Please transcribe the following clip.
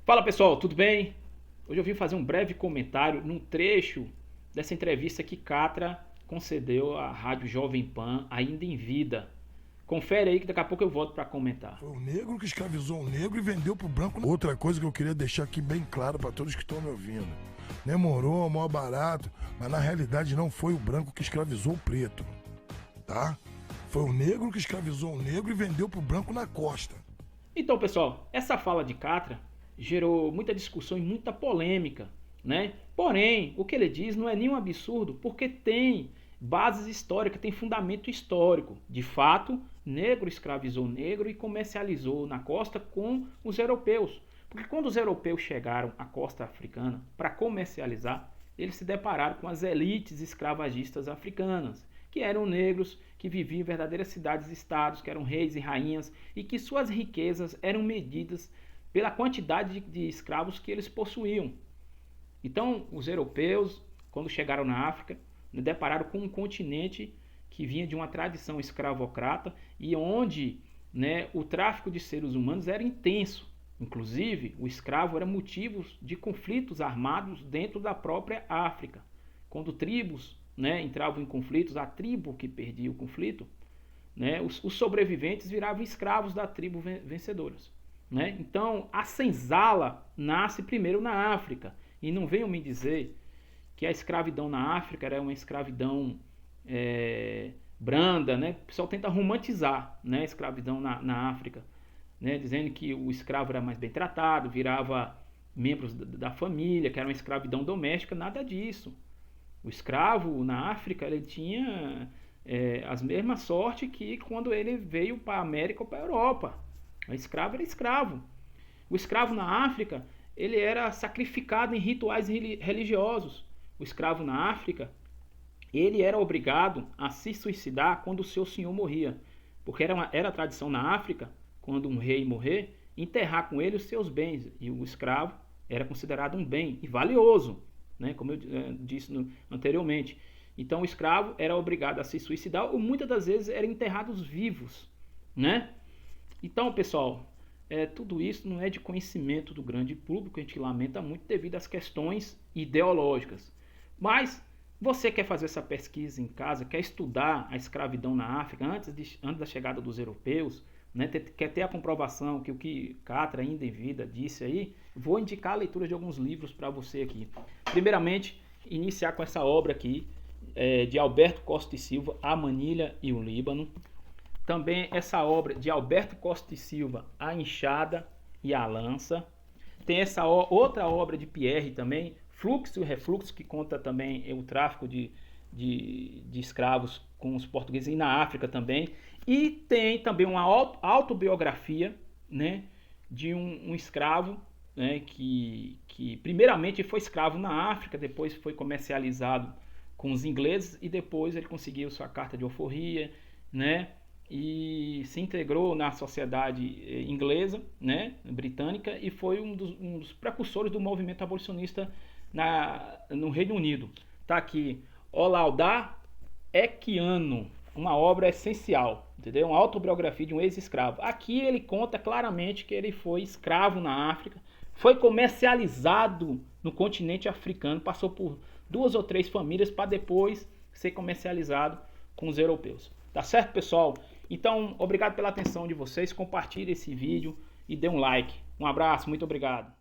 Fala pessoal, tudo bem? Hoje eu vim fazer um breve comentário num trecho dessa entrevista que Catra concedeu à Rádio Jovem Pan, ainda em vida. Confere aí que daqui a pouco eu volto para comentar. Foi o negro que escravizou o negro e vendeu pro branco. Outra coisa que eu queria deixar aqui bem claro para todos que estão me ouvindo. Demorou, maior barato, mas na realidade não foi o branco que escravizou o preto, tá? Foi o negro que escravizou o negro e vendeu pro branco na costa. Então pessoal, essa fala de Catra gerou muita discussão e muita polêmica, né? Porém, o que ele diz não é nenhum absurdo, porque tem bases históricas, tem fundamento histórico. De fato, negro escravizou negro e comercializou na costa com os europeus. Porque quando os europeus chegaram à costa africana para comercializar, eles se depararam com as elites escravagistas africanas, que eram negros que viviam em verdadeiras cidades-estados, que eram reis e rainhas e que suas riquezas eram medidas pela quantidade de escravos que eles possuíam. Então, os europeus, quando chegaram na África, depararam com um continente que vinha de uma tradição escravocrata e onde, né, o tráfico de seres humanos era intenso. Inclusive, o escravo era motivo de conflitos armados dentro da própria África. Quando tribos, né, entravam em conflitos, a tribo que perdia o conflito, né, os sobreviventes viravam escravos da tribo vencedoras. Né? Então, a senzala nasce primeiro na África. E não venham me dizer que a escravidão na África era uma escravidão branda. Né? O pessoal tenta romantizar, né, a escravidão na África, né? Dizendo que o escravo era mais bem tratado, virava membros da família, que era uma escravidão doméstica. Nada disso. O escravo na África ele tinha as mesmas sortes que quando ele veio para a América ou para a Europa. O escravo era escravo. O escravo na África, ele era sacrificado em rituais religiosos. O escravo na África, ele era obrigado a se suicidar quando o seu senhor morria. Porque era a tradição na África, quando um rei morrer, enterrar com ele os seus bens. E o escravo era considerado um bem e valioso, né? Como eu disse anteriormente. Então o escravo era obrigado a se suicidar ou muitas das vezes eram enterrados vivos, né? Então, pessoal, tudo isso não é de conhecimento do grande público, a gente lamenta muito devido às questões ideológicas. Mas você quer fazer essa pesquisa em casa, quer estudar a escravidão na África antes da chegada dos europeus, né, quer ter a comprovação que o que Catra ainda em vida disse aí, vou indicar a leitura de alguns livros para você aqui. Primeiramente, iniciar com essa obra aqui, de Alberto Costa e Silva, A Manilha e o Líbano. Também essa obra de Alberto Costa e Silva, A Enxada e a Lança. Tem essa outra obra de Pierre também, Fluxo e Refluxo, que conta também o tráfico de escravos com os portugueses e na África também. E tem também uma autobiografia, né, de um escravo, né, que primeiramente foi escravo na África, depois foi comercializado com os ingleses e depois ele conseguiu sua carta de alforria, né, e se integrou na sociedade inglesa, né, britânica, e foi um dos precursores do movimento abolicionista no Reino Unido. Tá aqui, Olaudar Equiano, uma obra essencial, entendeu? Uma autobiografia de um ex-escravo. Aqui ele conta claramente que ele foi escravo na África, foi comercializado no continente africano, passou por 2 ou 3 famílias para depois ser comercializado com os europeus. Tá certo, pessoal? Então, obrigado pela atenção de vocês. Compartilhe esse vídeo e dê um like. Um abraço, muito obrigado.